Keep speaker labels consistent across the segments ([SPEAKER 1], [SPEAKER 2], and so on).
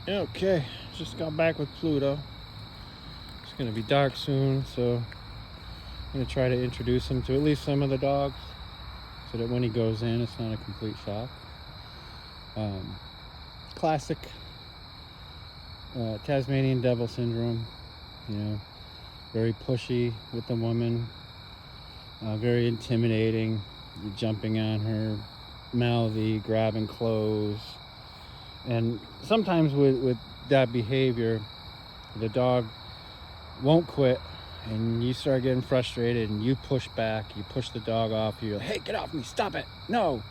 [SPEAKER 1] Okay, just got back with Pluto. It's gonna be dark soon, so I'm gonna try to introduce him to at least some of the dogs so that when he goes in, it's not a complete shock. Um, Classic Tasmanian devil syndrome, you know, very pushy with the woman, very intimidating, jumping on her, mouthy, grabbing clothes. And sometimes with that behavior, the dog won't quit, and you start getting frustrated and you push back, you push the dog off, you're like, hey, get off me, stop it, no.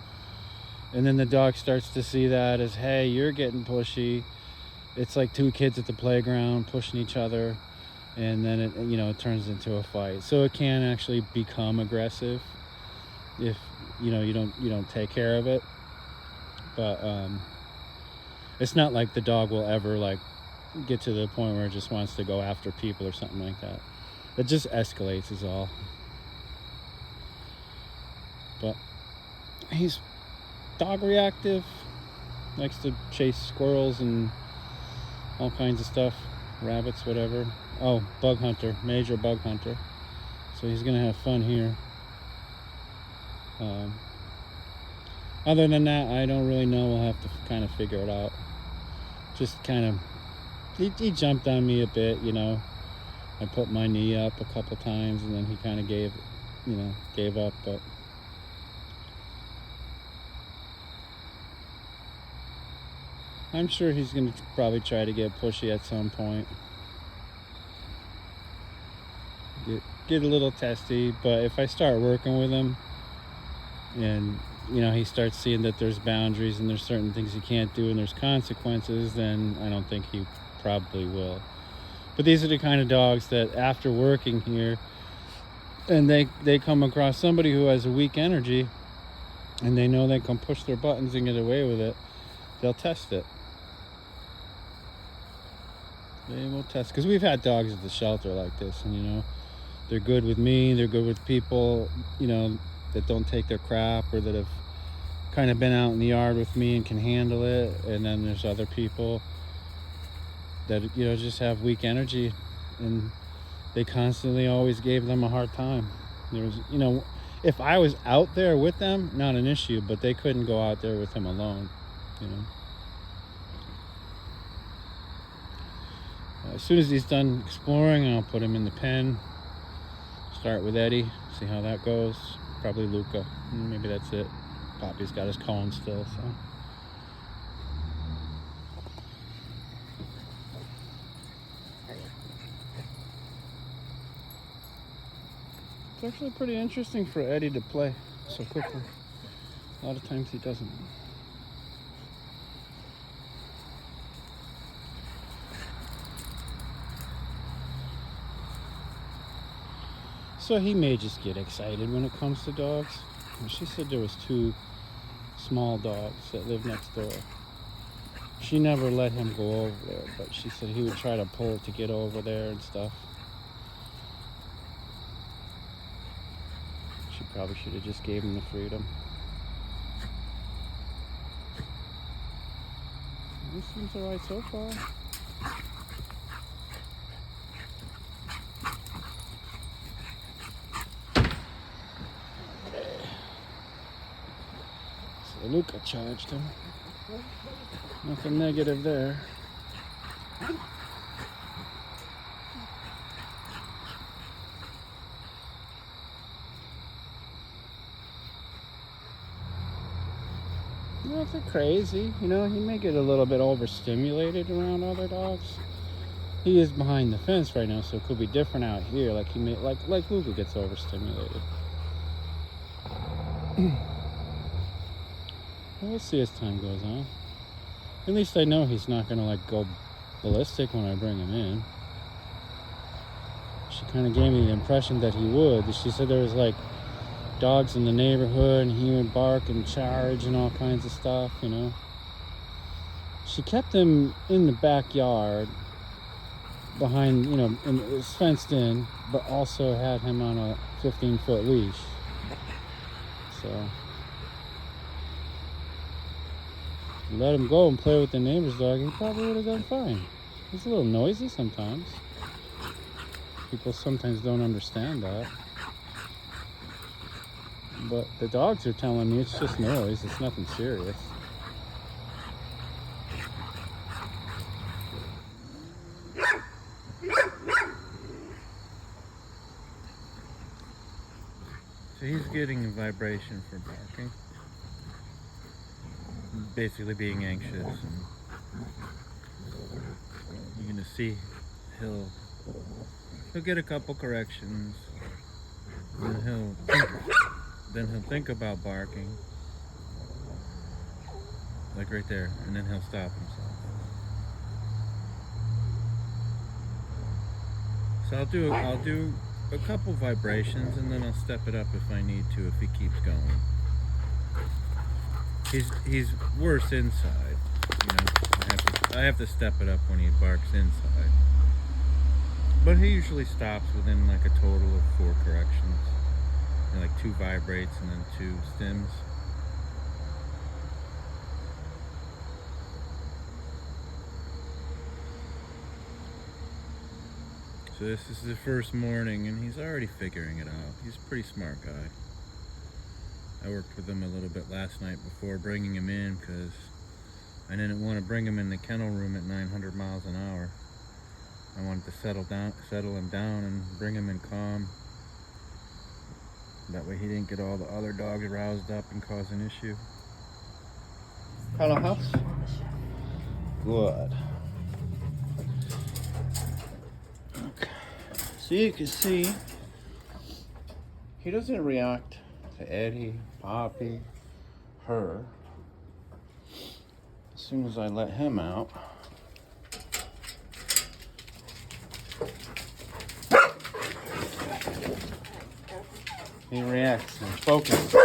[SPEAKER 1] And then the dog starts to see that as, hey, you're getting pushy. It's like two kids at the playground pushing each other, and then it turns into a fight. So it can actually become aggressive if you don't take care of it. But it's not like the dog will ever like get to the point where it just wants to go after people or something like that. It just escalates is all. But he's dog reactive, likes to chase squirrels and all kinds of stuff, rabbits, whatever. Oh, bug hunter, major bug hunter. So he's gonna have fun here. Other than that, I don't really know. We'll have to kind of figure it out. Just kind of, he jumped on me a bit, I put my knee up a couple times, and then he kind of gave up. But I'm sure he's going to probably try to get pushy at some point. Get a little testy, but if I start working with him and he starts seeing that there's boundaries and there's certain things he can't do and there's consequences, then I don't think he probably will. But these are the kind of dogs that after working here and they come across somebody who has a weak energy and they know they can push their buttons and get away with it, they'll test it. They will test, because we've had dogs at the shelter like this, and they're good with me, they're good with people that don't take their crap or that have kind of been out in the yard with me and can handle it. And then there's other people that just have weak energy, and they constantly always gave them a hard time. There was if I was out there with them, not an issue, but they couldn't go out there with him alone. As soon as he's done exploring, I'll put him in the pen. Start with Eddie, see how that goes. Probably Luca. Maybe that's it. Poppy's got his cone still, so. It's actually pretty interesting for Eddie to play so quickly. A lot of times he doesn't. So he may just get excited when it comes to dogs. She said there was 2 small dogs that lived next door. She never let him go over there, but she said he would try to pull it to get over there and stuff. She probably should have just gave him the freedom. This seems alright so far. Luca charged him. Nothing negative there. Nothing crazy. He may get a little bit overstimulated around other dogs. He is behind the fence right now, so it could be different out here. Like he may, like Luca gets overstimulated. We'll see as time goes on. At least I know he's not gonna go ballistic when I bring him in. She kind of gave me the impression that he would. She said there was dogs in the neighborhood and he would bark and charge and all kinds of stuff, She kept him in the backyard behind, and it was fenced in, but also had him on a 15-foot leash. So Let him go and play with the neighbor's dog, he probably would have done fine. He's a little noisy sometimes. People sometimes don't understand that. But the dogs are telling me it's just noise, it's nothing serious. So he's getting a vibration for barking. Basically being anxious. And you're gonna see he'll get a couple corrections. Then he'll think about barking. Like right there, and then he'll stop himself. So I'll do a couple vibrations, and then I'll step it up if I need to, if he keeps going. He's worse inside, you know. I have to step it up when he barks inside. But he usually stops within like a total of 4 corrections. And like 2 vibrates and then 2 stims. So this is the first morning and he's already figuring it out. He's a pretty smart guy. I worked with him a little bit last night before bringing him in because I didn't want to bring him in the kennel room at 900 miles an hour. I wanted to settle him down and bring him in calm. That way he didn't get all the other dogs roused up and cause an issue. Hello, house? Good. Okay. So you can see he doesn't react to Eddie, Poppy, her. As soon as I let him out, he reacts and focuses.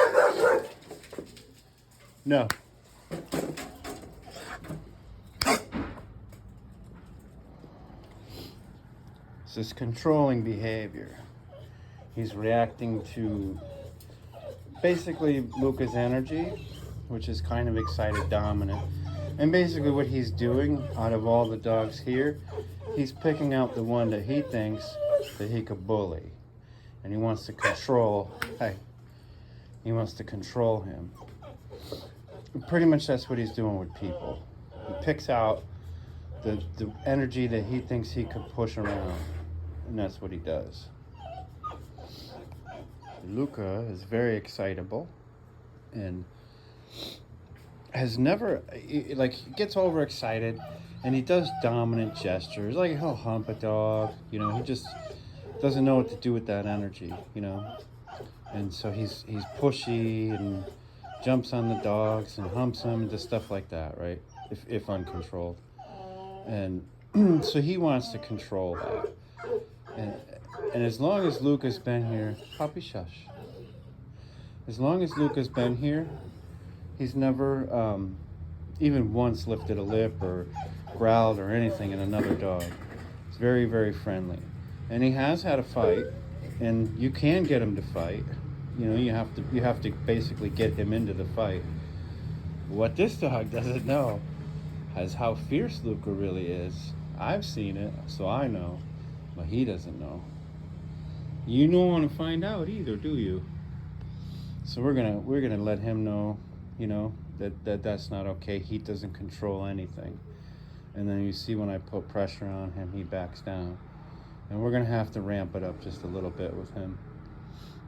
[SPEAKER 1] No. It's this controlling behavior. He's reacting to basically Luca's energy, which is kind of excited dominant. And basically what he's doing out of all the dogs here, he's picking out the one that he thinks that he could bully. And he wants to control, he wants to control him. Pretty much that's what he's doing with people. He picks out the energy that he thinks he could push around, and that's what he does. Luca is very excitable and has never, like, he gets overexcited and he does dominant gestures. Like he'll hump a dog, you know, he just doesn't know what to do with that energy, you know. And so he's pushy and jumps on the dogs and humps them and just stuff like that, right? If uncontrolled. And so he wants to control that. And as long as Luca's been here, Poppy shush. As long as Luca's been here, he's never even once lifted a lip or growled or anything at another dog. He's very, very friendly. And he has had a fight, and you can get him to fight. You know, you have to basically get him into the fight. What this dog doesn't know is how fierce Luca really is. I've seen it, so I know, but he doesn't know. You don't want to find out either, do you? So we're gonna let him know, you know, that that's not okay. He doesn't control anything. And then you see when I put pressure on him, he backs down. And we're gonna have to ramp it up just a little bit with him,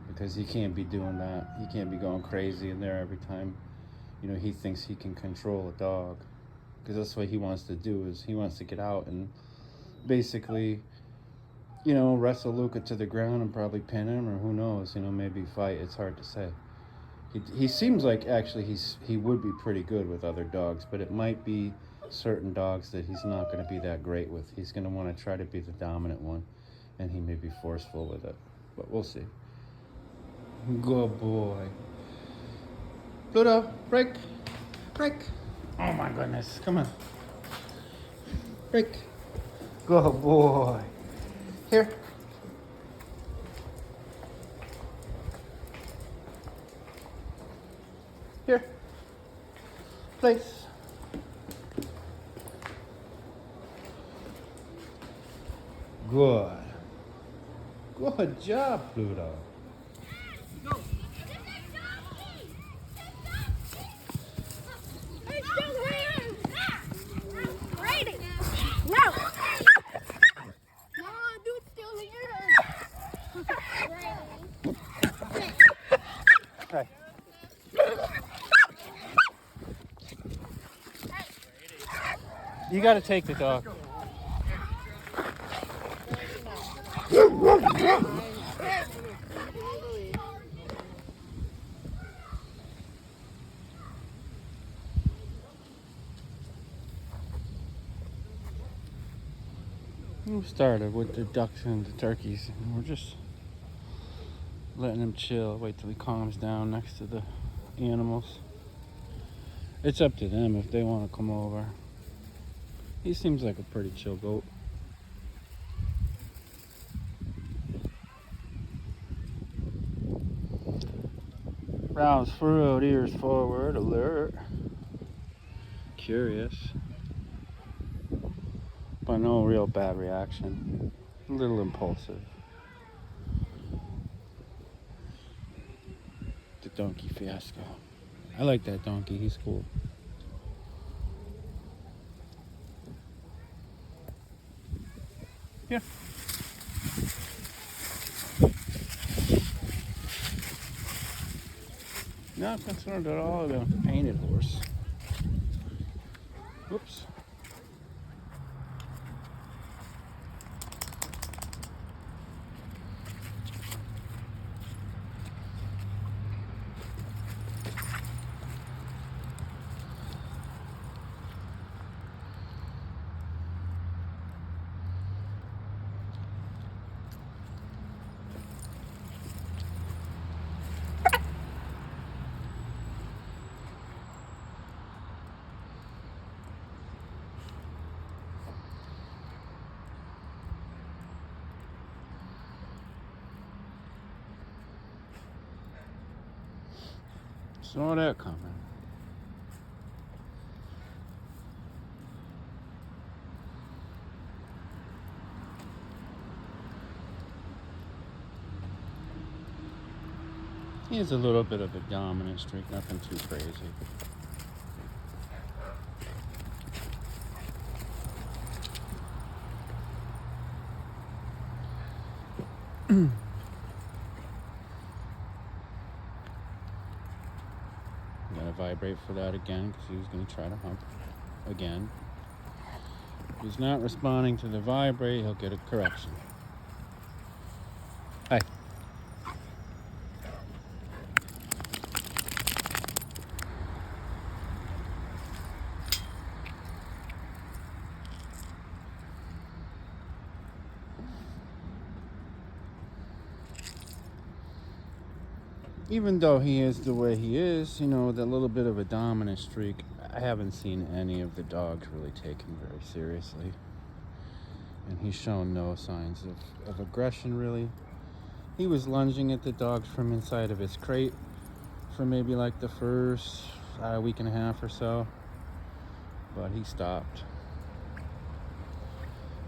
[SPEAKER 1] because he can't be doing that. He can't be going crazy in there every time, you know, he thinks he can control a dog. Because that's what he wants to do, is he wants to get out and basically, you know, wrestle Luca to the ground and probably pin him, or who knows, you know, maybe fight. It's hard to say. He seems like actually he would be pretty good with other dogs, but it might be certain dogs that he's not going to be that great with. He's going to want to try to be the dominant one, and he may be forceful with it, but we'll see. Good boy. Pluto, break. Oh my goodness, come on. Break. Good boy. Here. Here. Place. Good. Good job, Pluto.
[SPEAKER 2] No! No, dude's still here.
[SPEAKER 1] Hey. You gotta take the dog. We started with the ducks and the turkeys, and we're just letting him chill. Wait till he calms down next to the animals. It's up to them if they want to come over. He seems like a pretty chill goat. Brows furrowed, ears forward, alert, curious, but no real bad reaction. A little impulsive. The donkey fiasco. I like that donkey, he's cool. Yeah. Not concerned at all about a painted horse. Whoops. Saw that coming. He has a little bit of a dominant streak, nothing too crazy. I'm gonna vibrate for that again because he was gonna try to hump again. If he's not responding to the vibrate, he'll get a correction. Hi. Even though he is the way he is, you know, that little bit of a dominant streak, I haven't seen any of the dogs really take him very seriously. And he's shown no signs of aggression, really. He was lunging at the dogs from inside of his crate for maybe like the first week and a half or so. But he stopped.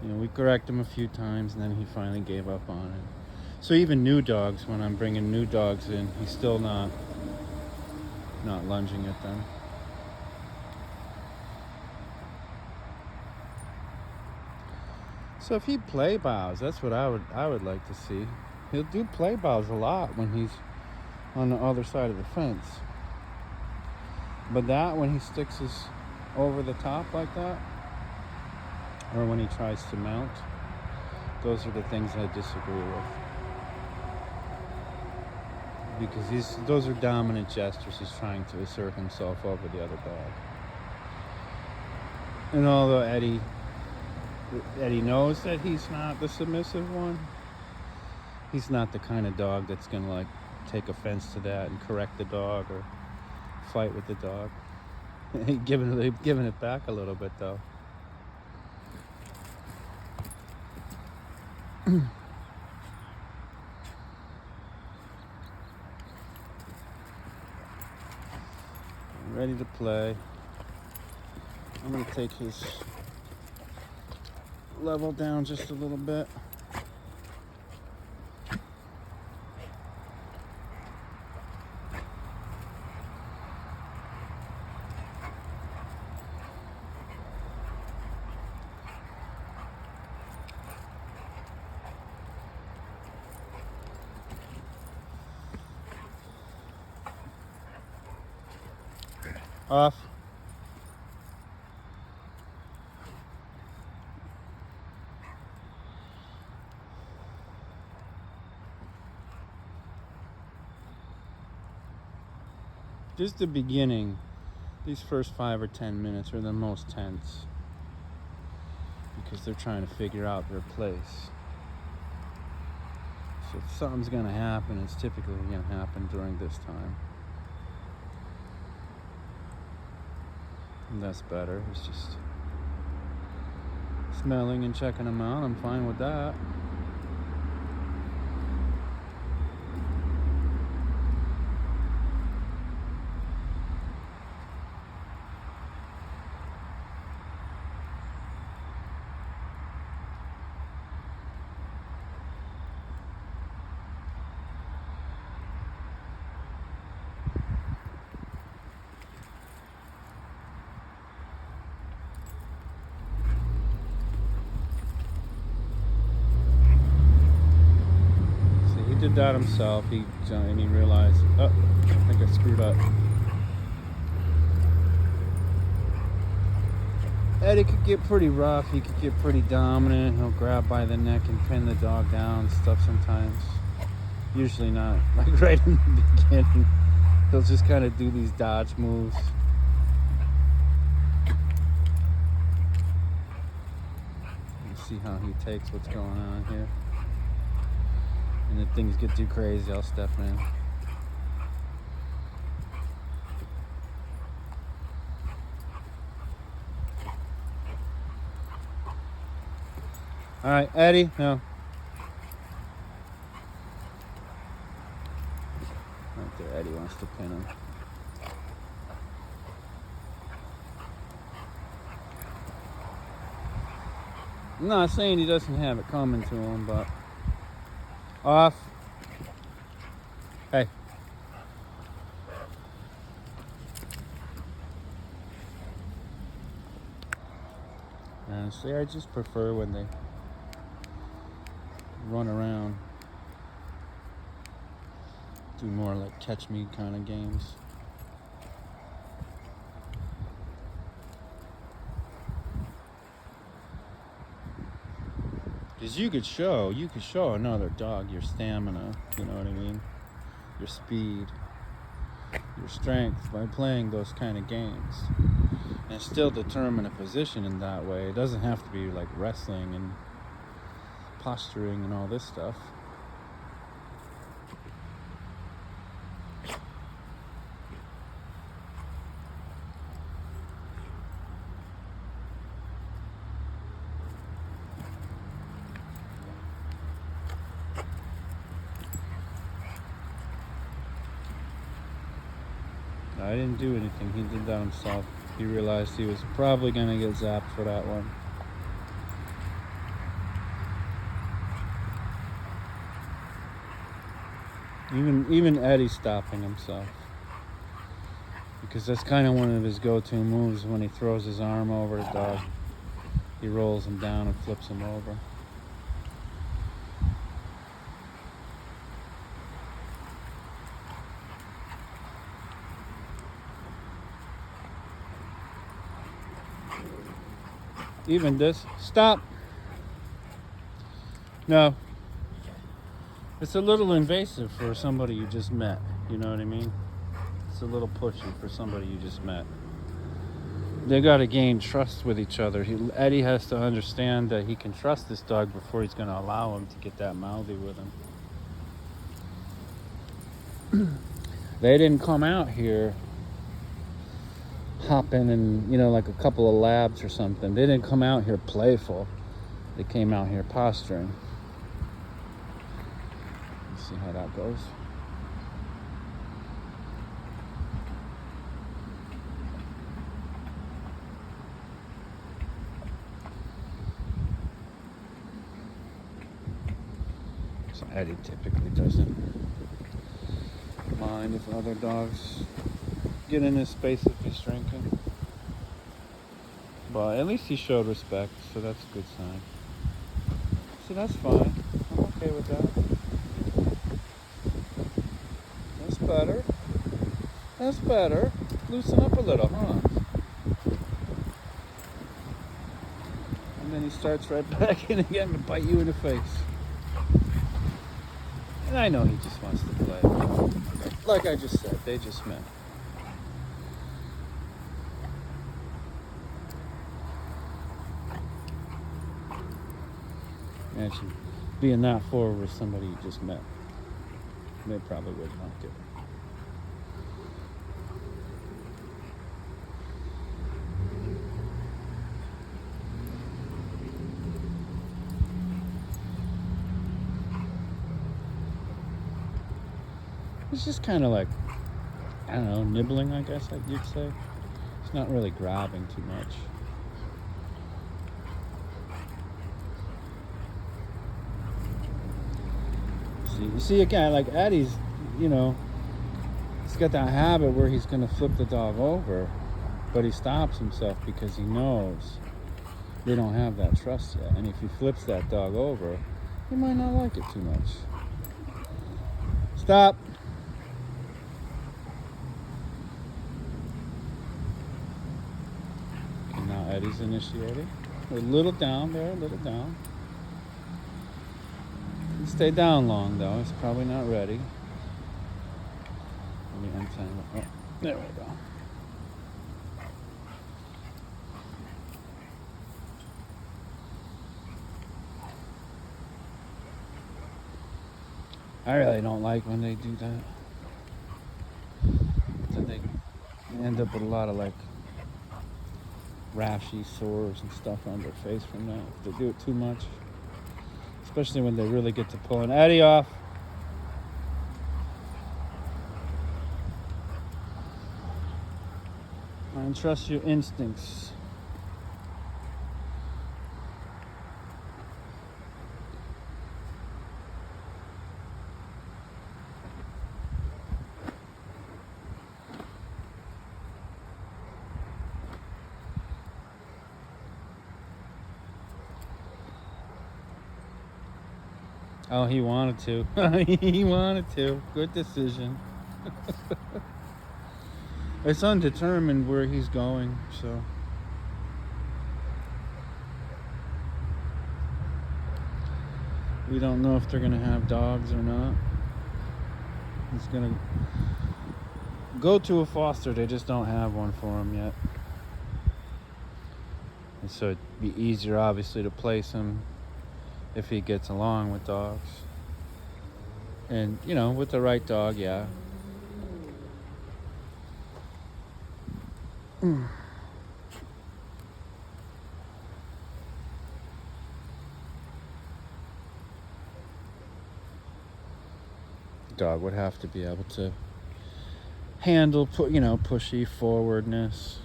[SPEAKER 1] You know, we corrected him a few times and then he finally gave up on it. So even new dogs, when I'm bringing new dogs in, he's still not lunging at them. So if he play bows, that's what I would like to see. He'll do play bows a lot when he's on the other side of the fence. But that, when he sticks his over the top like that, or when he tries to mount, those are the things I disagree with. Because those are dominant gestures. He's trying to assert himself over the other dog. And although Eddie knows that he's not the submissive one, he's not the kind of dog that's gonna like take offense to that and correct the dog or fight with the dog. giving it back a little bit though. Ready to play. I'm gonna take his level down just a little bit. Off. This is the beginning. These first 5 or 10 minutes are the most tense because they're trying to figure out their place. So if something's gonna happen, it's typically gonna happen during this time. And that's better. It's just smelling and checking them out. I'm fine with that. He did that himself. He realized, oh, I think I screwed up. Eddie could get pretty rough. He could get pretty dominant. He'll grab by the neck and pin the dog down and stuff sometimes. Usually not like right in the beginning. He'll just kind of do these dodge moves. You see how he takes what's going on here. And if things get too crazy, I'll step in. All right, Eddie, no. Right there, Eddie wants to pin him. I'm not saying he doesn't have it coming to him, but off. Hey. Honestly, I just prefer when they run around. Do more like catch me kind of games. Because you could show another dog your stamina, you know what I mean? Your speed, your strength by playing those kind of games. And still determine a position in that way. It doesn't have to be like wrestling and posturing and all this stuff. I didn't do anything. He did that himself. He realized he was probably going to get zapped for that one. Even Eddie's stopping himself. Because that's kind of one of his go-to moves when he throws his arm over the dog. He rolls him down and flips him over. Even this, stop. No. It's a little invasive for somebody you just met. You know what I mean? It's a little pushy for somebody you just met. They got to gain trust with each other. Eddie has to understand that he can trust this dog before he's going to allow him to get that mouthy with him. They didn't come out here hopping and, like a couple of labs or something. They didn't come out here playful. They came out here posturing. Let's see how that goes. So Eddie typically doesn't mind if other dogs get in his space if he's drinking. But at least he showed respect, so that's a good sign. So that's fine. I'm okay with that. That's better. That's better. Loosen up a little, huh? And then he starts right back in again to bite you in the face. And I know he just wants to play. Like I just said, they just met. Imagine being that forward with somebody you just met. They probably wouldn't like it. It's just kind of like, I don't know, nibbling, I guess you'd say. It's not really grabbing too much. You see a guy like Eddie's, he's got that habit where he's going to flip the dog over, but he stops himself because he knows they don't have that trust yet. And if he flips that dog over, he might not like it too much. Stop. And now Eddie's initiating. A little down there, a little down. Stay down long though, it's probably not ready. Let me untangle. Oh, there we go. I really don't like when they do that. Then they end up with a lot of like rashy sores and stuff on their face from that. If they do it too much. Especially when they really get to pulling Eddie off. And trust your instincts. Oh, he wanted to. He wanted to. Good decision. It's undetermined where he's going, so. We don't know if they're going to have dogs or not. He's going to go to a foster. They just don't have one for him yet. And so it'd be easier, obviously, to place him if he gets along with dogs. And, with the right dog, yeah. Dog would have to be able to handle, pushy forwardness,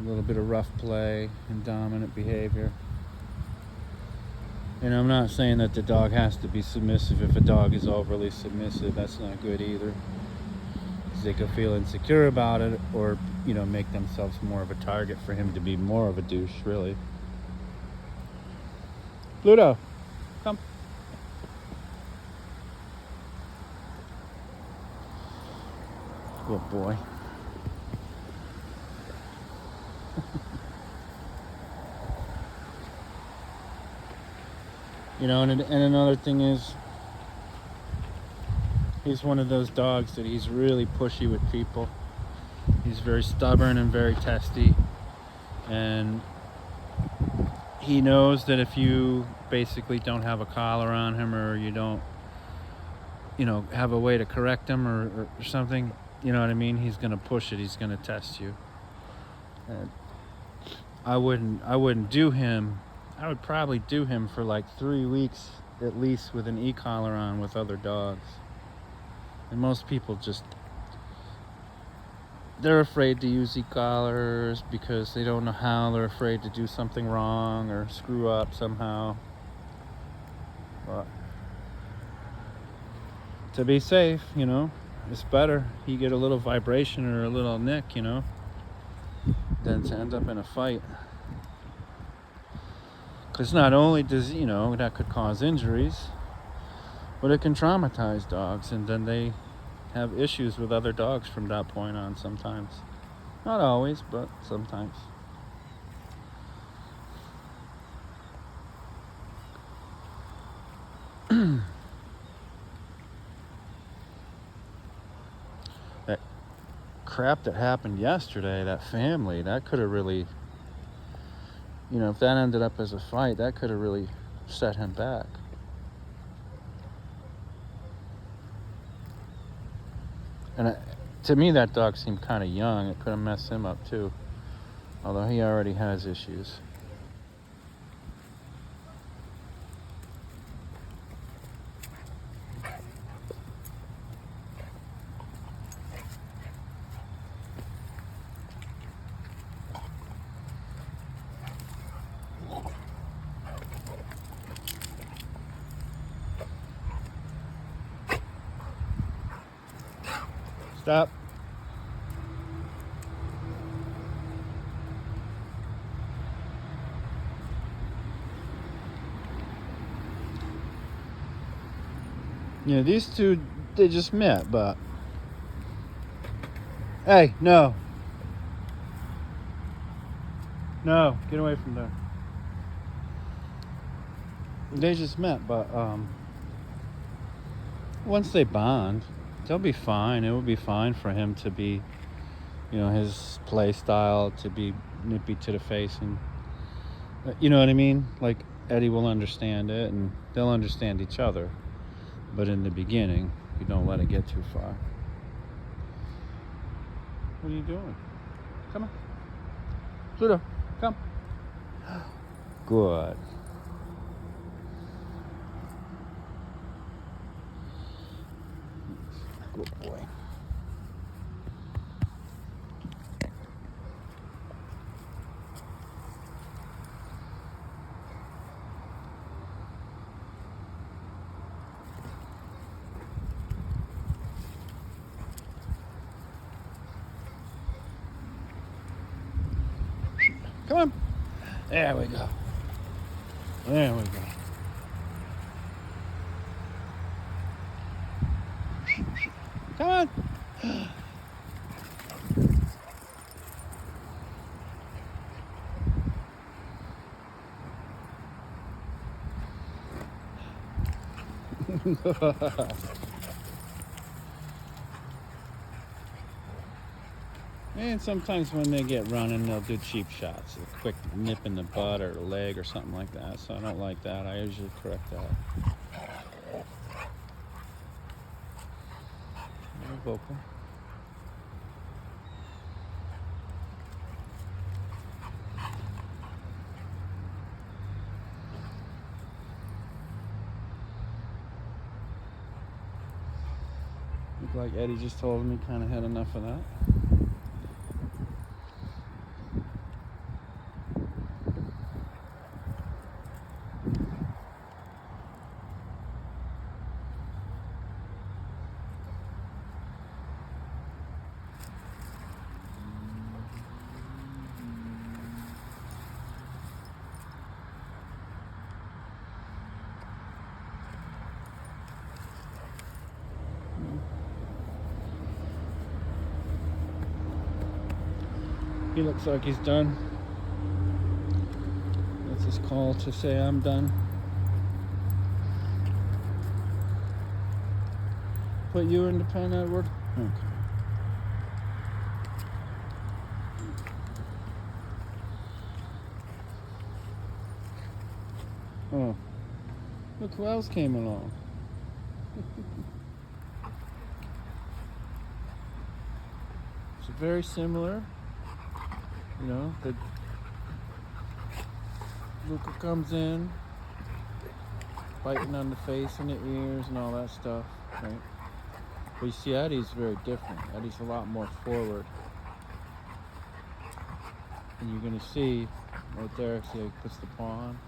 [SPEAKER 1] a little bit of rough play and dominant behavior. And I'm not saying that the dog has to be submissive. If a dog is overly submissive, that's not good either. Because they could feel insecure about it or, make themselves more of a target for him to be more of a douche, really. Pluto, come. Good boy. And another thing is, he's one of those dogs that he's really pushy with people. He's very stubborn and very testy. And he knows that if you basically don't have a collar on him or you don't, have a way to correct him or something, you know what I mean? He's going to push it. He's going to test you. And I wouldn't do him. I would probably do him for like 3 weeks at least with an e-collar on with other dogs. And most people they're afraid to use e-collars because they don't know how. They're afraid to do something wrong or screw up somehow. But to be safe, it's better he get a little vibration or a little nick, than to end up in a fight. Because not only does, that could cause injuries, but it can traumatize dogs, and then they have issues with other dogs from that point on sometimes. Not always, but sometimes. That crap that happened yesterday, that family, that could have really, if that ended up as a fight, that could have really set him back. And to me, that dog seemed kind of young. It could have messed him up too, although he already has issues. Stop. These two, they just met, but... Hey, no. No, get away from there. They just met, but once they bond, they'll be fine. It will be fine for him to be, his play style to be nippy to the face, and you know what I mean? Like, Eddie will understand it, and they'll understand each other. But in the beginning, you don't let it get too far. What are you doing? Come on. Pluto, come. Good. Good boy. Come on. There we go. There we go. Come on. And sometimes when they get running, they'll do cheap shots, a quick nip in the butt or the leg or something like that. So I don't like that. I usually correct that. Very vocal. Looked like Eddie just told him he kind of had enough of that. He looks like he's done. That's his call to say I'm done. Put you in the pen, Edward? Okay. Oh, look who else came along. It's very similar. The Luca comes in, biting on the face and the ears and all that stuff, right? But you see, Eddie's very different. Eddie's a lot more forward. And you're gonna see right there, see how he puts the paw on.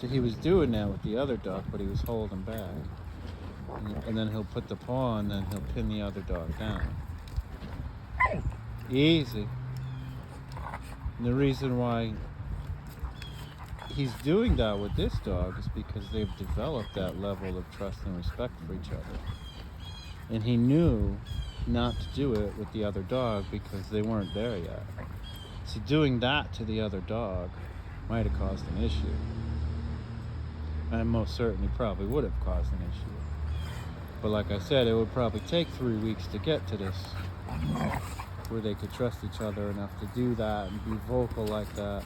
[SPEAKER 1] So he was doing that with the other dog, but he was holding back. And then he'll put the paw and then he'll pin the other dog down. Easy. And the reason why he's doing that with this dog is because they've developed that level of trust and respect for each other. And he knew not to do it with the other dog because they weren't there yet. So doing that to the other dog might have caused an issue. And most certainly probably would have caused an issue. But like I said, it would probably take 3 weeks to get to this, where they could trust each other enough to do that and be vocal like that.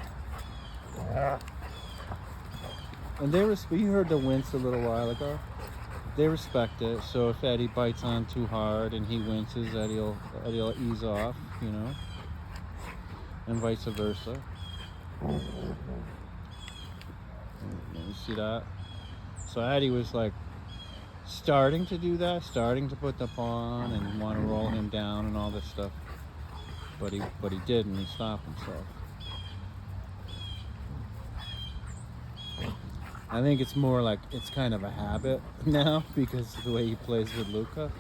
[SPEAKER 1] And you heard the wince a little while ago. They respect it. So if Eddie bites on too hard and he winces, Eddie'll ease off, you know, and vice versa. You see that? So Eddie was like starting to do that, starting to put the paw on and want to roll him down and all this stuff. But he didn't. He stopped himself. I think it's more like it's kind of a habit now because of the way he plays with Luca.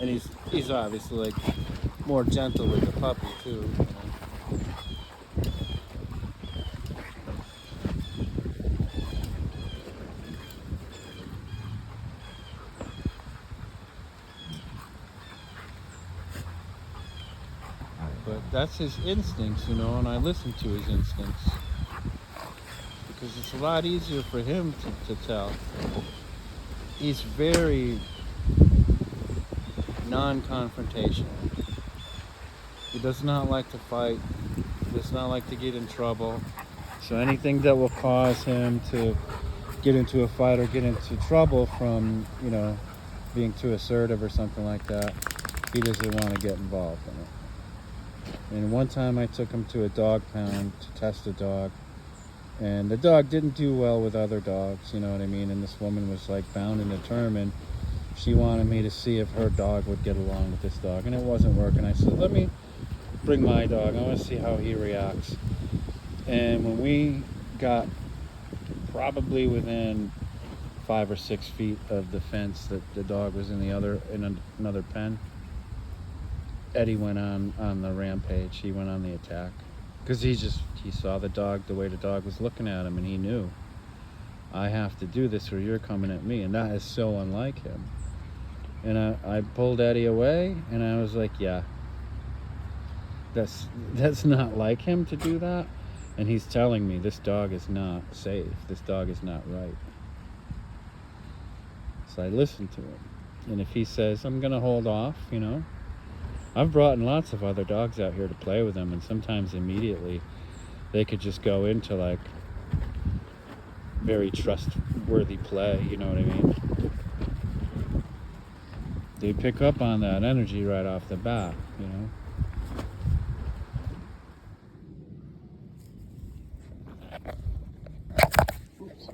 [SPEAKER 1] And he's obviously like more gentle with the puppy too. You know? But that's his instincts, you know, and I listen to his instincts. Because it's a lot easier for him to tell. He's very non-confrontational. He does not like to fight. He does not like to get in trouble. So anything that will cause him to get into a fight or get into trouble from, you know, being too assertive or something like that, he doesn't want to get involved in it. And one time I took him to a dog pound to test a dog, and the dog didn't do well with other dogs, you know what I mean? And this woman was like bound and determined. She wanted me to see if her dog would get along with this dog, and it wasn't working. I said, let me bring my dog. I want to see how he reacts. And when we got probably within 5 or 6 feet of the fence that the dog was in another pen, Eddie went on the rampage. He went on the attack because he saw the dog, the way the dog was looking at him, and he knew, I have to do this or you're coming at me. And that is so unlike him. And I pulled Eddie away, and I was like, yeah, that's not like him to do that. And he's telling me this dog is not safe. This dog is not right. So I listened to him. And if he says, I'm going to hold off, you know, I've brought in lots of other dogs out here to play with them, and sometimes immediately they could just go into like very trustworthy play, you know what I mean? They pick up on that energy right off the bat, you know? Oops.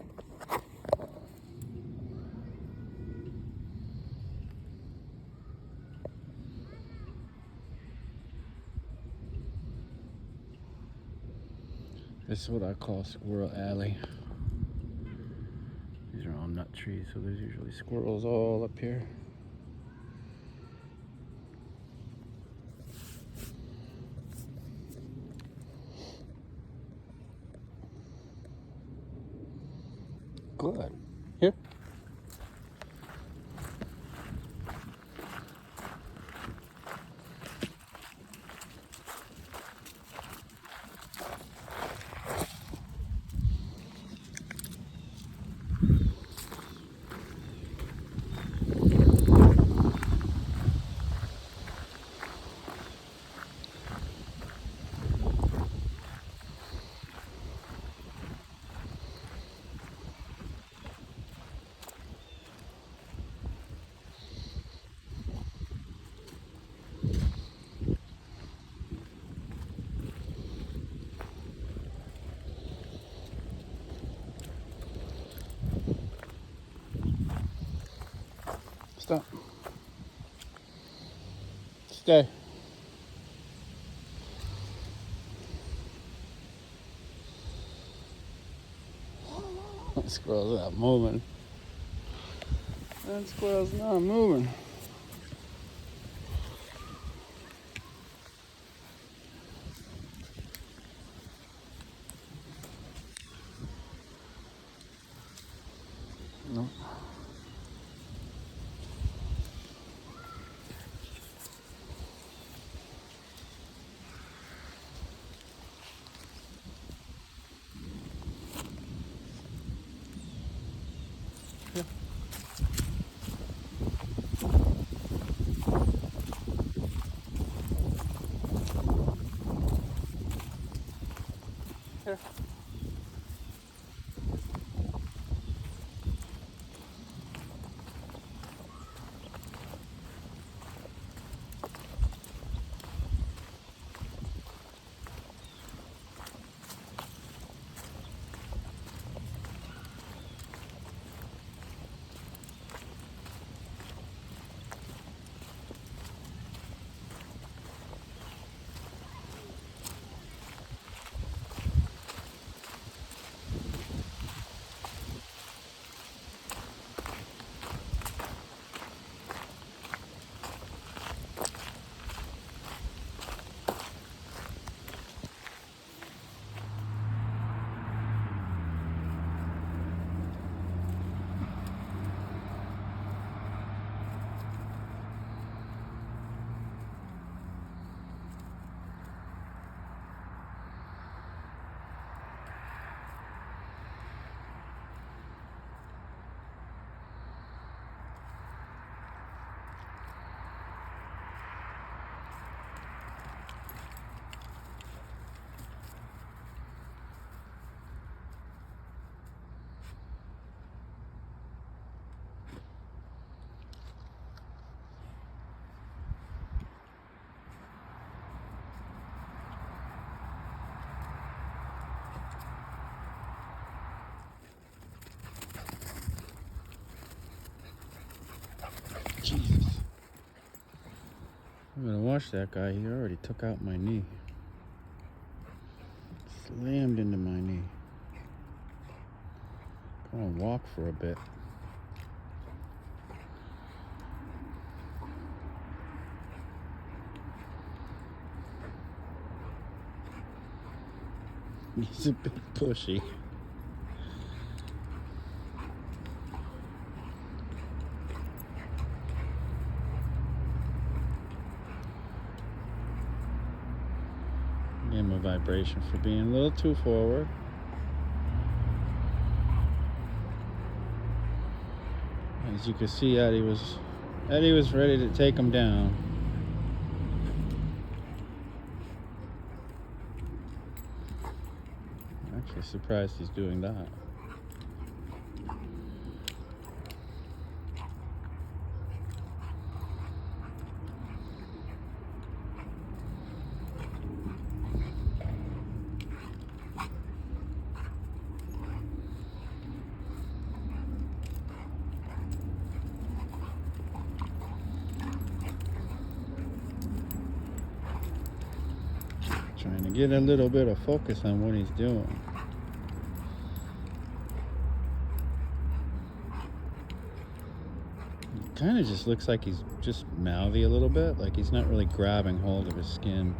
[SPEAKER 1] This is what I call Squirrel Alley. These are all nut trees, so there's usually squirrels all up here. Good. Here. Stop. Stay. Squirrel's not moving. That squirrel's not moving. No. Here. Here. Jesus. I'm gonna watch that guy. He already took out my knee. Slammed into my knee. Gonna walk for a bit. He's a bit pushy. Gave him a vibration for being a little too forward. As you can see, Eddie was ready to take him down. I'm actually surprised he's doing that. Trying to get a little bit of focus on what he's doing. It kind of just looks like he's just mouthy a little bit, like he's not really grabbing hold of his skin.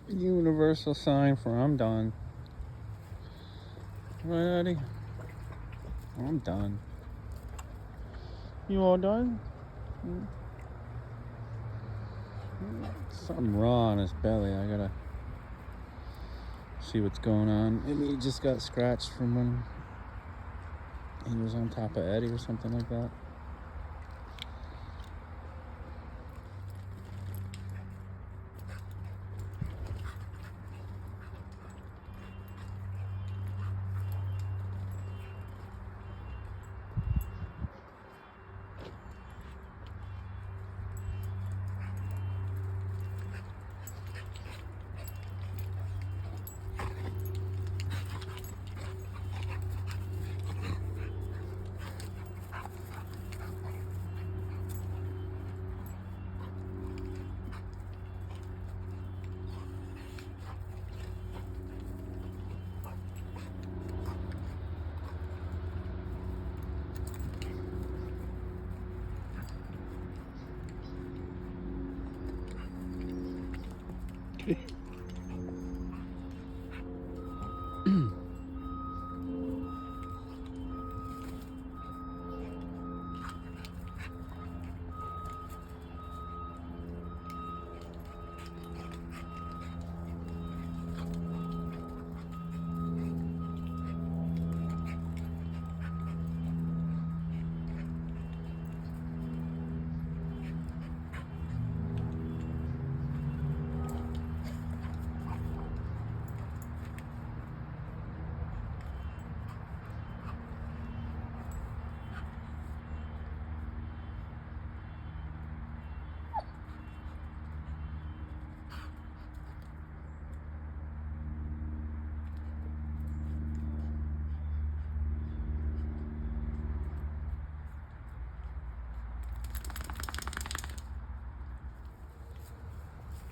[SPEAKER 1] Universal sign for I'm done. Right, Eddie? I'm done. You all done? Something raw on his belly. I gotta see what's going on. Maybe he just got scratched from when he was on top of Eddie or something like that.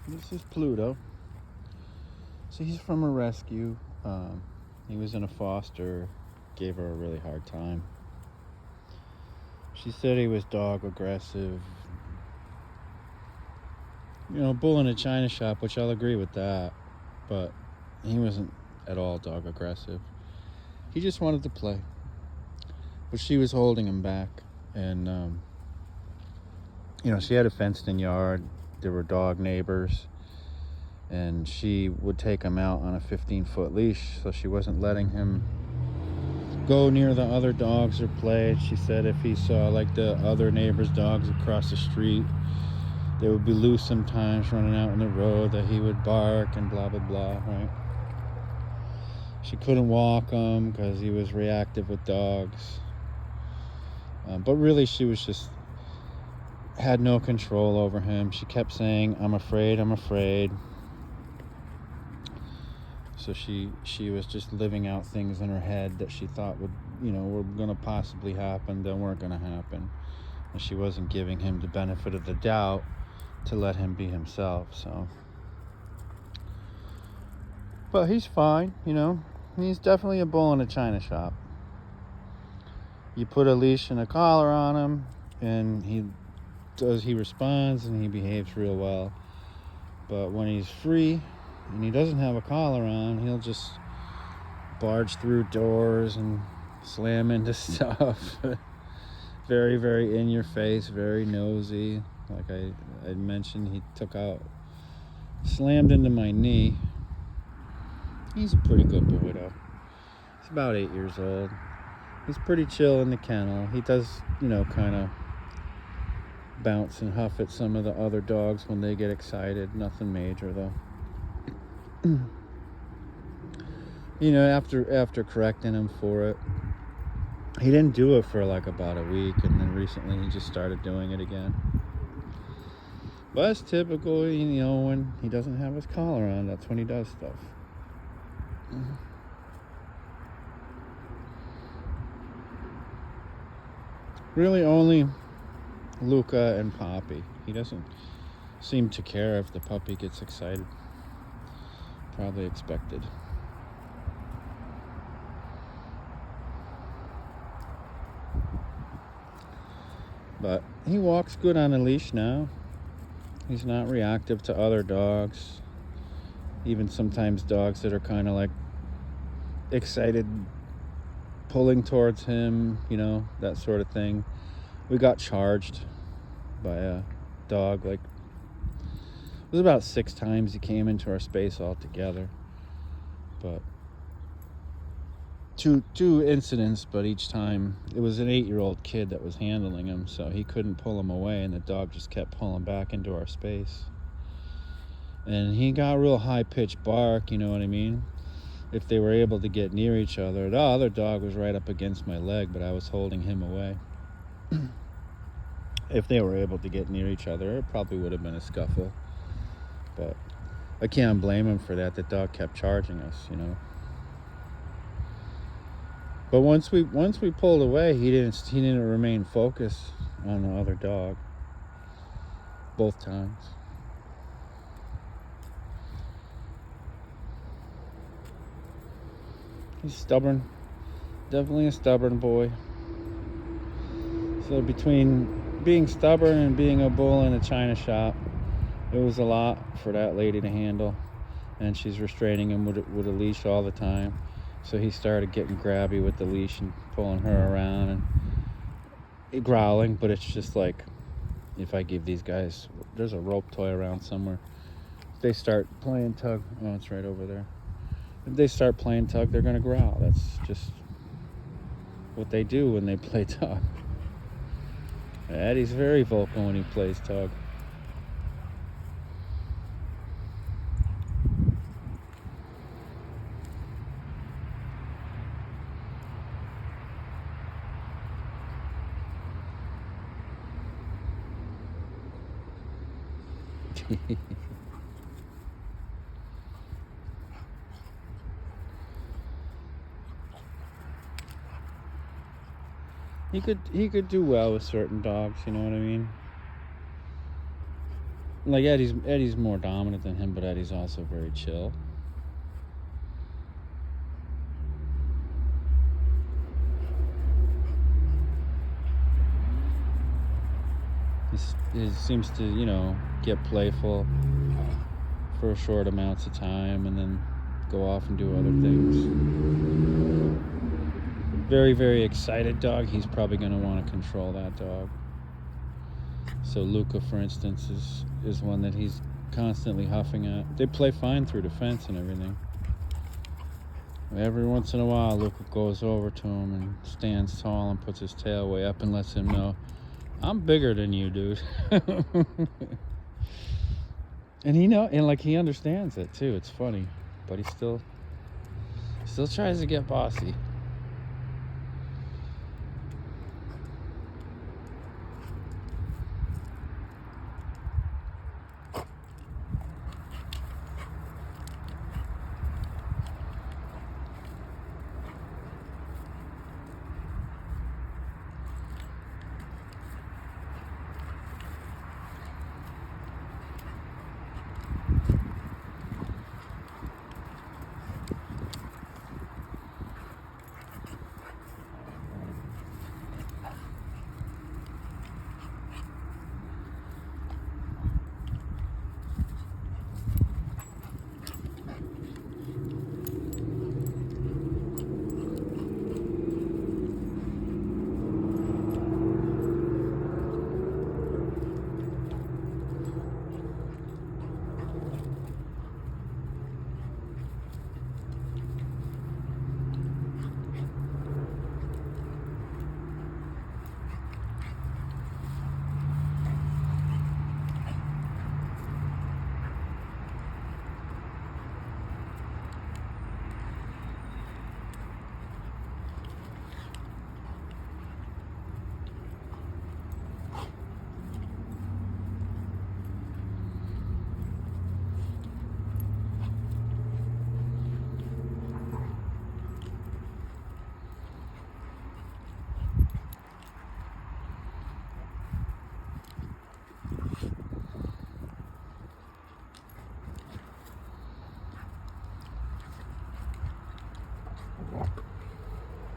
[SPEAKER 1] This is Pluto. So he's from a rescue. He was in a foster, gave her a really hard time. She said he was dog aggressive. You know, bull in a china shop, which I'll agree with that. But he wasn't at all dog aggressive. He just wanted to play. But she was holding him back. And, you know, she had a fenced-in yard. There were dog neighbors. And she would take him out on a 15-foot leash, so she wasn't letting him go near the other dogs or play. She said if he saw like the other neighbors' dogs across the street, they would be loose sometimes running out on the road, that he would bark and blah blah blah, right? She couldn't walk him because he was reactive with dogs. But really she was just had no control over him. She kept saying, I'm afraid, I'm afraid. So she was just living out things in her head that she thought would, you know, were going to possibly happen, that weren't going to happen. And she wasn't giving him the benefit of the doubt to let him be himself, so. But he's fine, you know. He's definitely a bull in a china shop. You put a leash and a collar on him, and he responds and he behaves real well. But when he's free and he doesn't have a collar on, he'll just barge through doors and slam into stuff. Very, very in your face, very nosy. Like I mentioned, he slammed into my knee. He's a pretty good boy though. He's about 8 years old. He's pretty chill in the kennel. He does, you know, kind of bounce and huff at some of the other dogs when they get excited. Nothing major though. You know, after correcting him for it, he didn't do it for like about a week, and then recently he just started doing it again. But it's typical, you know, when he doesn't have his collar on, that's when he does stuff. Really only Luca and Poppy. He doesn't seem to care if the puppy gets excited. Probably expected. But he walks good on a leash now. He's not reactive to other dogs. Even sometimes dogs that are kind of like excited, pulling towards him, that sort of thing. We got charged by a dog. Like, it was about 6 times he came into our space altogether. But two incidents, but each time it was an 8-year-old kid that was handling him, so he couldn't pull him away, and the dog just kept pulling back into our space. And he got real high-pitched bark, you know what I mean? If they were able to get near each other. The other dog was right up against my leg, but I was holding him away. If they were able to get near each other, it probably would have been a scuffle. But I can't blame him for that. The dog kept charging us, But once we pulled away, he didn't remain focused on the other dog both times. He's stubborn, definitely a stubborn boy. So between being stubborn and being a bull in a china shop, it was a lot for that lady to handle, and she's restraining him with a leash all the time. So he started getting grabby with the leash and pulling her around and growling. But it's just like, if I give these guys, there's a rope toy around somewhere. If they start playing tug, oh, it's right over there. If they start playing tug, they're gonna growl. That's just what they do when they play tug. Eddie's very vocal when he plays tug. He could do well with certain dogs, you know what I mean? Like Eddie's more dominant than him, but Eddie's also very chill. He seems to, get playful for short amounts of time and then go off and do other things. Very, very excited dog, he's probably going to want to control that dog. So Luca, for instance, is one that he's constantly huffing at. They play fine through the fence and everything. Every once in a while, Luca goes over to him and stands tall and puts his tail way up and lets him know, I'm bigger than you, dude. And he understands it too. It's funny, but he still tries to get bossy.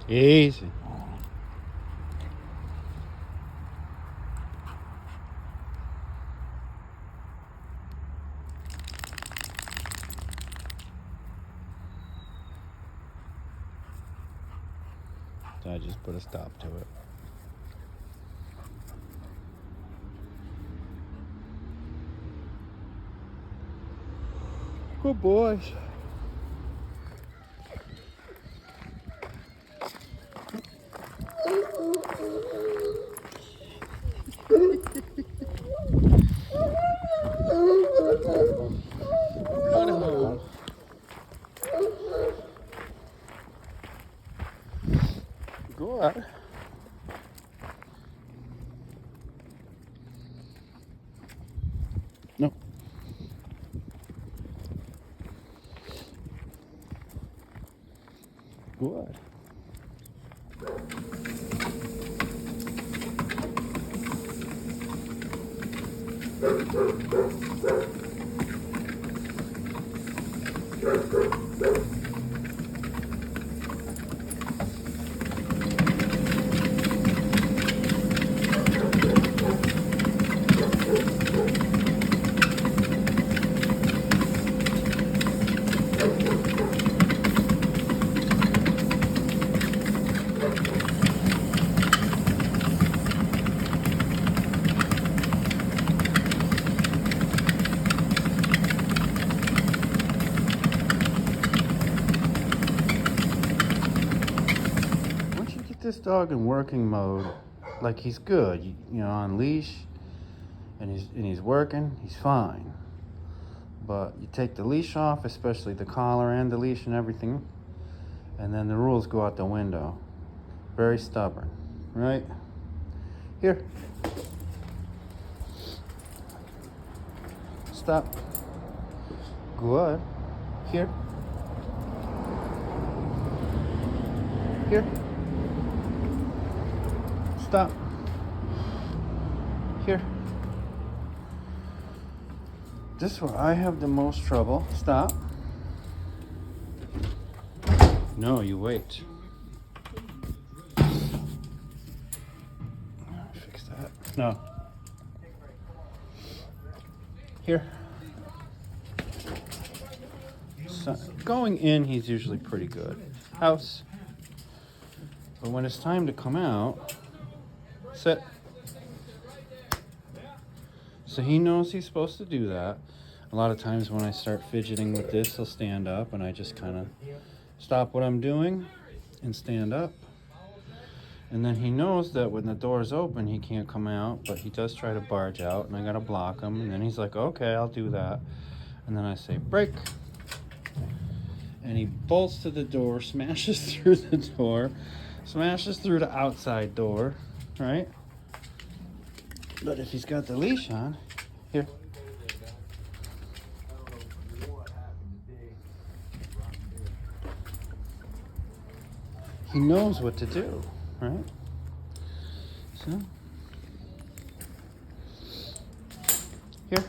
[SPEAKER 1] Easy. So I just put a stop to it. Good boys. Run home. Good. No. Good. Once you get this dog in working mode, like he's good, you know, on leash, and he's working, he's fine. But you take the leash off, especially the collar and the leash and everything, and then the rules go out the window. Very stubborn, right? Here. Stop. Good. Here. Here. Stop. Here. This is where I have the most trouble. Stop. No, you wait. Fix that. No. Here. So, going in, he's usually pretty good. House. But when it's time to come out, sit. So he knows he's supposed to do that. A lot of times when I start fidgeting with this, he'll stand up, and I just kind of stop what I'm doing and stand up. And then he knows that when the door's open, he can't come out, but he does try to barge out, and I gotta block him. And then he's like, okay, I'll do that. And then I say, break. And he bolts to the door, smashes through the door, smashes through the outside door, right? But if he's got the leash on, here. He knows what to do, right? So, here.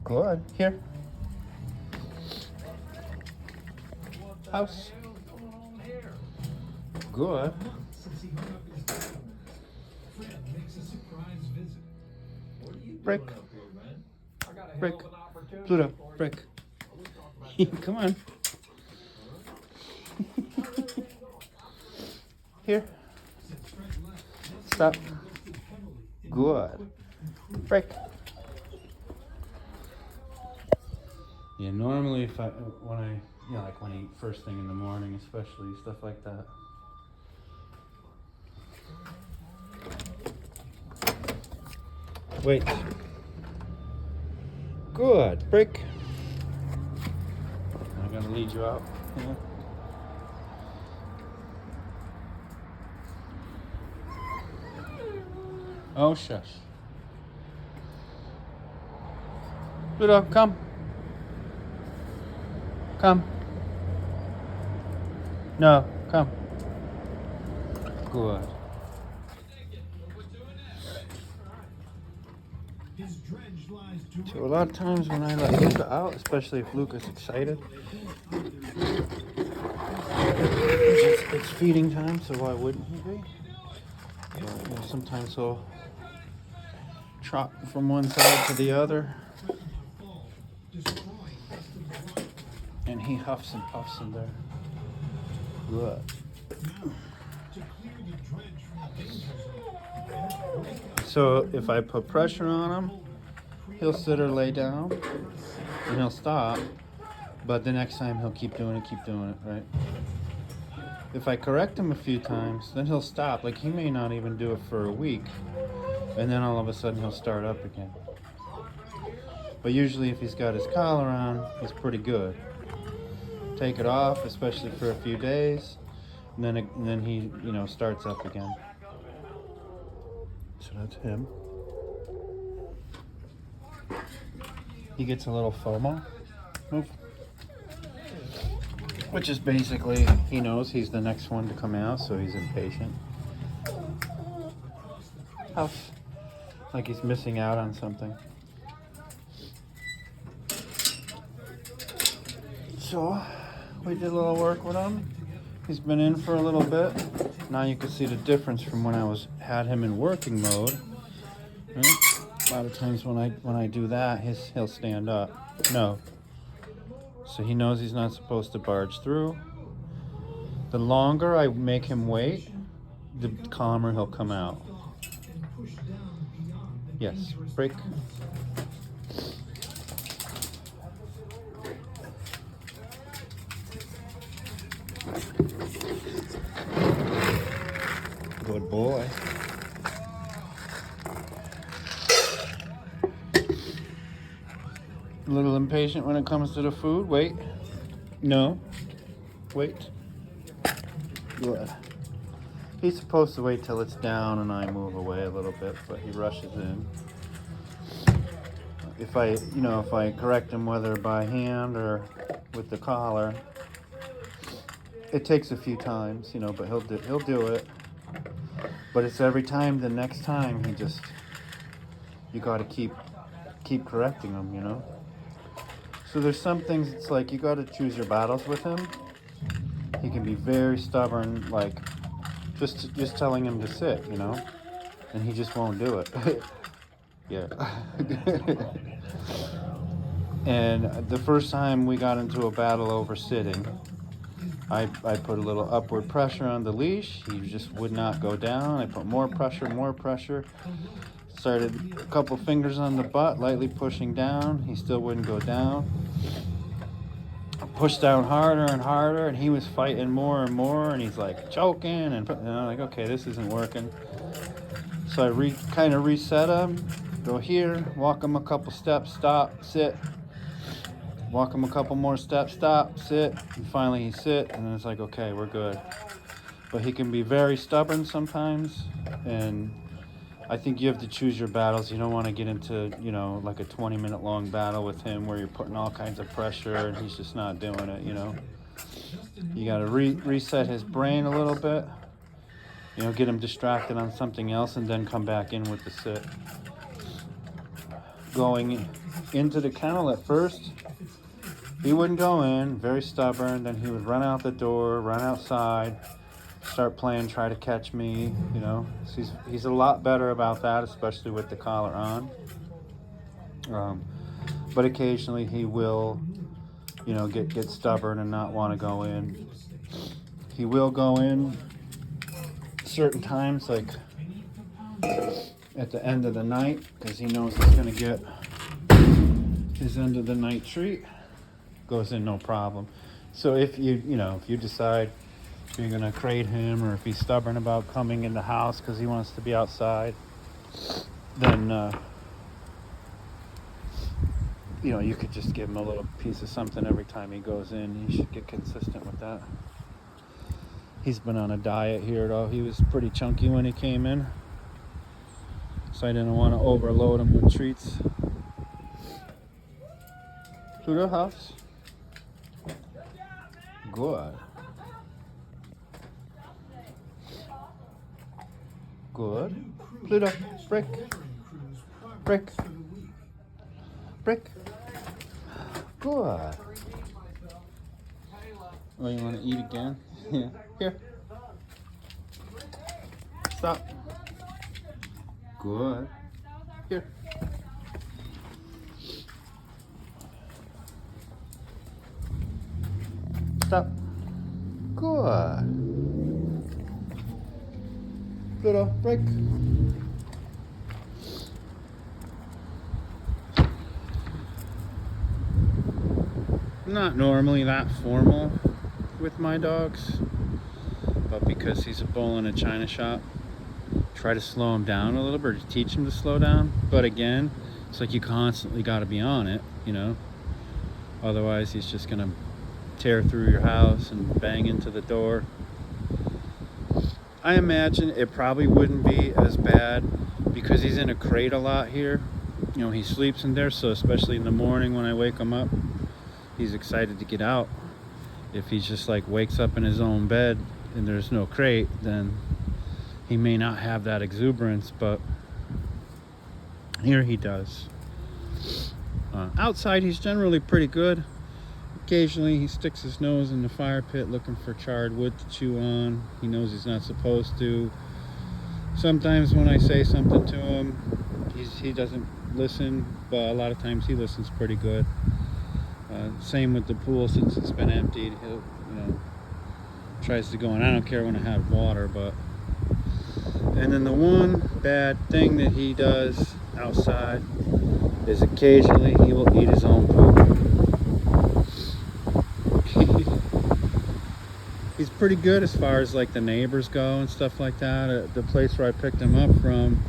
[SPEAKER 1] Good. Here. House. Good. Break. Break. Pluto, break. Come on. Here. Stop. Good. Break. Yeah, normally if when I eat first thing in the morning, especially stuff like that. Wait. Good. Break. I'm gonna lead you out. Yeah. Oh, shush. Pluto, come. Come. No, come. Good. So a lot of times when I let Luca out, especially if Luca's excited, it's feeding time, so why wouldn't he be? But, sometimes he'll trot from one side to the other. And he huffs and puffs in there. Good. So if I put pressure on him, he'll sit or lay down and he'll stop. But the next time he'll keep doing it, right? If I correct him a few times, then he'll stop. Like he may not even do it for a week. And then all of a sudden he'll start up again. But usually if he's got his collar on, he's pretty good. Take it off, especially for a few days, and then he, starts up again. So that's him. He gets a little FOMO. Move. Which is basically, he knows he's the next one to come out, so he's impatient. Huff. Like he's missing out on something. So, we did a little work with him. He's been in for a little bit. Now you can see the difference from when I had him in working mode. Right? A lot of times when I do that, he'll stand up. No. So he knows he's not supposed to barge through. The longer I make him wait, the calmer he'll come out. Yes, break. Good boy. A little impatient when it comes to the food. Wait. No. Wait. Good. He's supposed to wait till it's down and I move away a little bit, but he rushes in. If I correct him whether by hand or with the collar, it takes a few times, but he'll do it. But it's every time, the next time you got to keep correcting him, So there's some things it's like you got to choose your battles with him. He can be very stubborn, like just telling him to sit, and he just won't do it. Yeah. And the first time we got into a battle over sitting, I put a little upward pressure on the leash. He just would not go down. I put more pressure. Started a couple fingers on the butt, lightly pushing down. He still wouldn't go down. I pushed down harder and harder, and he was fighting more and more, and he's like choking, and I'm like, okay, this isn't working. So I kind of reset him. Go here, walk him a couple steps, stop, sit. Walk him a couple more steps, stop, sit, and finally he sit, and then it's like, okay, we're good. But he can be very stubborn sometimes, and I think you have to choose your battles. You don't want to get into, like a 20-minute long battle with him where you're putting all kinds of pressure and he's just not doing it, You got to reset his brain a little bit, get him distracted on something else and then come back in with the sit. Going into the kennel at first, he wouldn't go in, very stubborn. Then he would run out the door, run outside, start playing, try to catch me, So he's a lot better about that, especially with the collar on. But occasionally he will, get stubborn and not want to go in. He will go in certain times, like at the end of the night, because he knows he's going to get his end of the night treat. Goes in no problem. So if you decide you're gonna crate him, or if he's stubborn about coming in the house because he wants to be outside, then you could just give him a little piece of something every time he goes in. You should get consistent with that. He's been on a diet here though. He was pretty chunky when he came in, so I didn't want to overload him with treats. Pluto house. Good. Good. Pluto, break. Break. Good. Oh, you want to eat again? Yeah. Here. Stop. Good. Here. Stop. Good. Pluto, break. I'm not normally that formal with my dogs, but because he's a bull in a china shop, try to slow him down a little bit, to teach him to slow down. But again, it's like you constantly got to be on it, you know. Otherwise, he's just gonna tear through your house and bang into the door. I imagine it probably wouldn't be as bad because he's in a crate a lot here. You know, he sleeps in there, so especially in the morning when I wake him up, he's excited to get out. If he just like wakes up in his own bed and there's no crate, then he may not have that exuberance, but here he does. Outside, he's generally pretty good. Occasionally, he sticks his nose in the fire pit looking for charred wood to chew on. He knows he's not supposed to. Sometimes when I say something to him, he doesn't listen, but a lot of times he listens pretty good. Same with the pool, since it's been emptied, he'll, tries to go in. I don't care when I have water, but. And then the one bad thing that he does outside is occasionally he will eat his own poop. He's pretty good as far as like the neighbors go and stuff like that. The place where I picked him up from,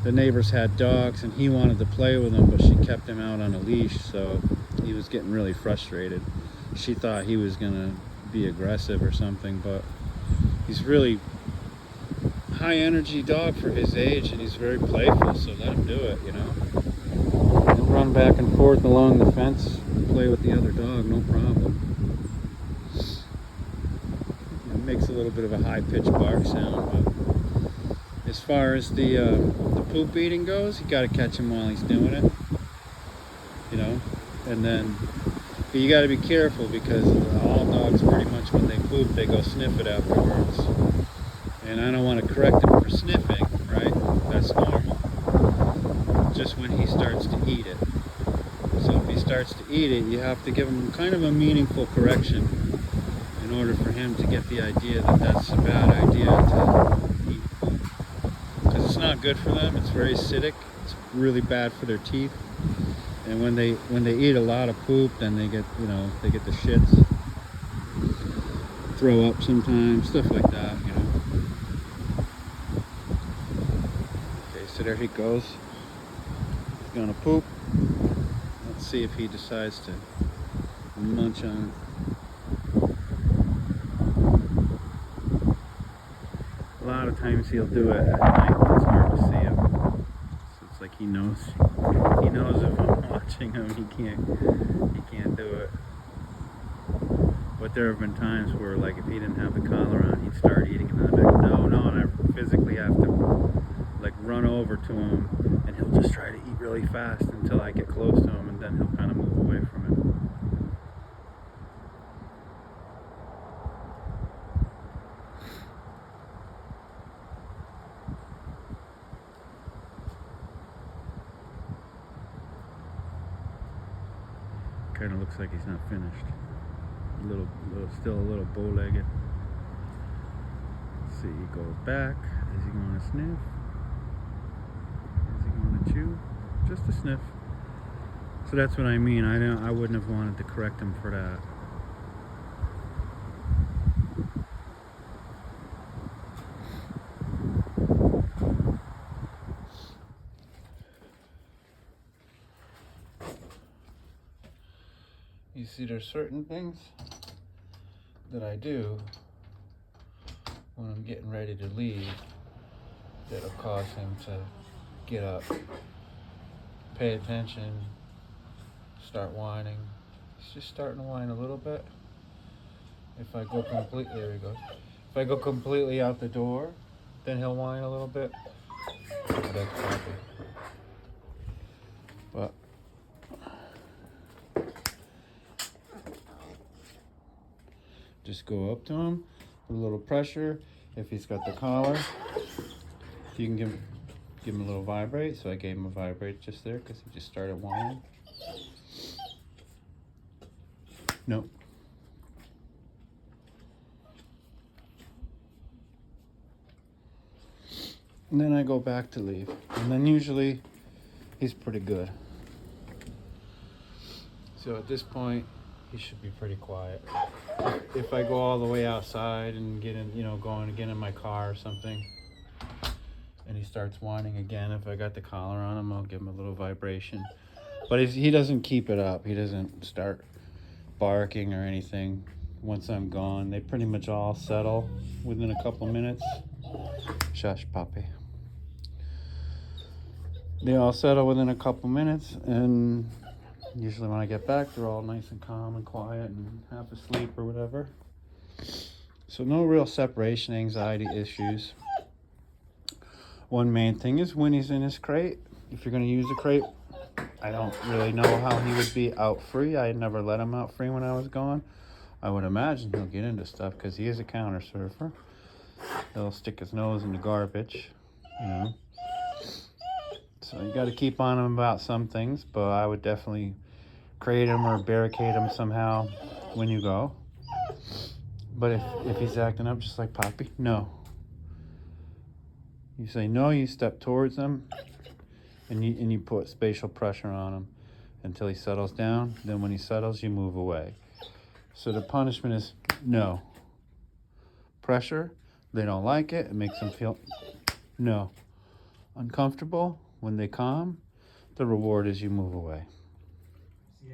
[SPEAKER 1] the neighbors had dogs and he wanted to play with them, but she kept him out on a leash, so he was getting really frustrated. She thought he was gonna be aggressive or something, but he's really high energy dog for his age, and he's very playful, so let him do it, He'll run back and forth along the fence and play with the other dog, no problem. It makes a little bit of a high-pitched bark sound, but as far as the poop eating goes, you got to catch him while he's doing it, and then but you got to be careful because all dogs pretty much when they poop they go sniff it afterwards, and I don't want to correct him for sniffing, right? That's normal. Just when he starts to eat it. So if he starts to eat it, you have to give him kind of a meaningful correction in order for him to get the idea that that's a bad idea to eat poop. Because it's not good for them. It's very acidic. It's really bad for their teeth. And when they eat a lot of poop, then they get they get the shits, throw up sometimes, stuff like that. Okay, so there he goes. He's gonna poop. Let's see if he decides to munch on it. A lot of times he'll do it at night when it's hard to see him. So it's like he knows if I'm watching him, he can't do it. But there have been times where, like, if he didn't have the collar on, he'd start eating, and I'm like, no, and I physically have to like run over to him, and he'll just try to eat really fast until I get close to him, and then he'll kind of move away from it. Kind of looks like he's not finished. Still a little bow-legged. Let's see, he goes back. Is he going to sniff? Is he going to chew? Just a sniff. So that's what I mean. I wouldn't have wanted to correct him for that. You see, there's certain things that I do when I'm getting ready to leave that'll cause him to get up, pay attention, start whining. He's just starting to whine a little bit. If I go completely, there he goes. If I go completely out the door, then he'll whine a little bit. That's happy. But just go up to him with a little pressure. If he's got the collar, you can give him a little vibrate. So I gave him a vibrate just there because he just started whining. Nope. And then I go back to leave. And then usually he's pretty good. So at this point, he should be pretty quiet. If I go all the way outside and get in, going again in my car or something, and he starts whining again, if I got the collar on him, I'll give him a little vibration. But he doesn't keep it up. He doesn't start barking or anything once I'm gone. They pretty much all settle within a couple minutes. Shush, puppy. They all settle within a couple minutes, and usually when I get back, they're all nice and calm and quiet and half asleep or whatever. So no real separation anxiety issues. One main thing is when he's in his crate. If you're going to use a crate, I don't really know how he would be out free. I never let him out free when I was gone. I would imagine he'll get into stuff because he is a counter surfer. He'll stick his nose in the garbage, So you got to keep on him about some things, but I would definitely crate him or barricade him somehow when you go. But if he's acting up just like Poppy, no. You say no, you step towards him, and you put spatial pressure on him until he settles down. Then when he settles, you move away. So the punishment is no. Pressure, they don't like it. It makes them feel no. Uncomfortable. When they calm, the reward is you move away.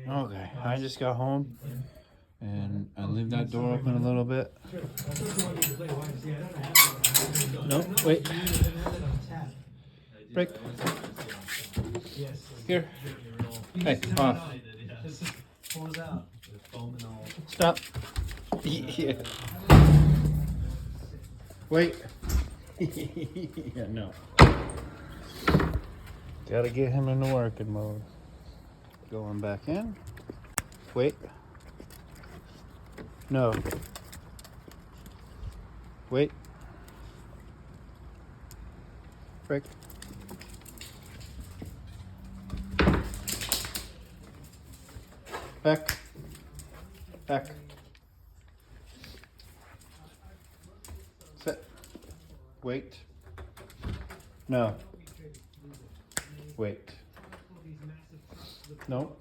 [SPEAKER 1] Okay, I just got home and I leave that door open a little bit. No, wait. Break. Here. Hey, off. Stop. Yeah. Wait. Yeah, no. Gotta get him in the working mode. Going back in. Wait. No. Wait. Break. Back. Back. Sit. Wait. No. Wait. No.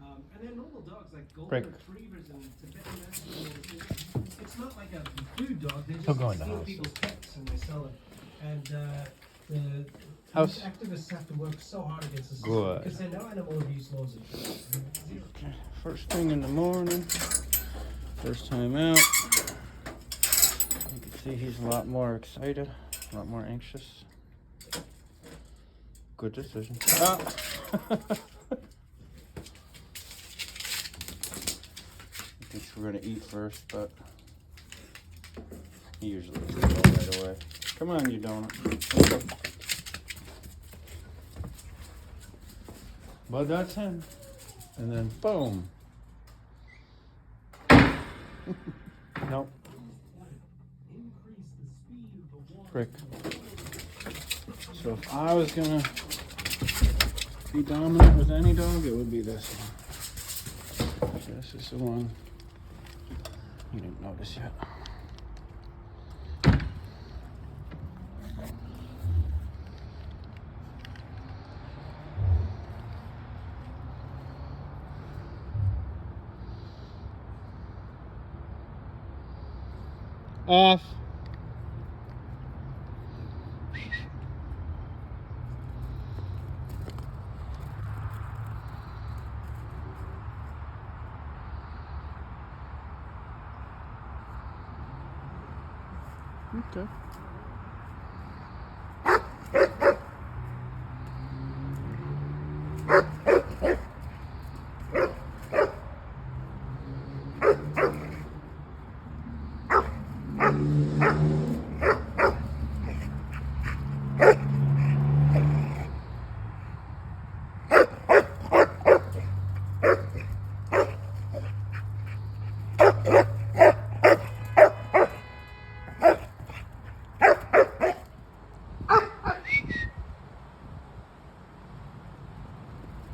[SPEAKER 3] And they're normal dogs like golden
[SPEAKER 1] Break.
[SPEAKER 3] retrievers and Tibetan Mastiffs. It's not like a food dog. They
[SPEAKER 1] He'll go in
[SPEAKER 3] just
[SPEAKER 1] the
[SPEAKER 3] steal
[SPEAKER 1] house.
[SPEAKER 3] people's pets and they sell them. And the
[SPEAKER 1] House.
[SPEAKER 3] activists have to work so hard against the system
[SPEAKER 1] Good.
[SPEAKER 3] because they know animal abuse laws are zero.
[SPEAKER 1] First thing in the morning. First time out. You can see he's a lot more excited, a lot more anxious. Good decision. Ah. He thinks we're gonna eat first, but he usually eats it all right away. Come on, you donut. But that's him. And then boom. Nope. Frick. So if I was gonna be dominant with any dog, it would be this one. This is the one you didn't notice yet. Off. Okay.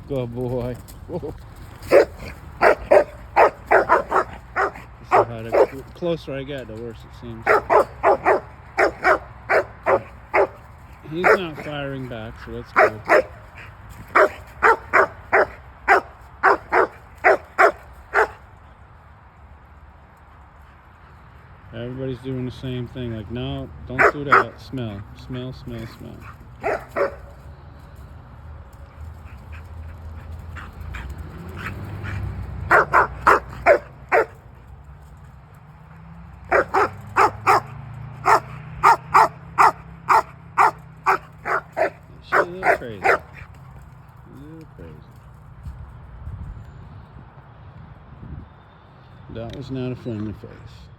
[SPEAKER 1] Good boy. Whoa. The closer I get, the worse it seems. He's not firing back, so that's good. Everybody's doing the same thing. Like, no, don't do that. Smell. Smell, smell, smell. She's a little crazy. A little crazy. That was not a friendly face.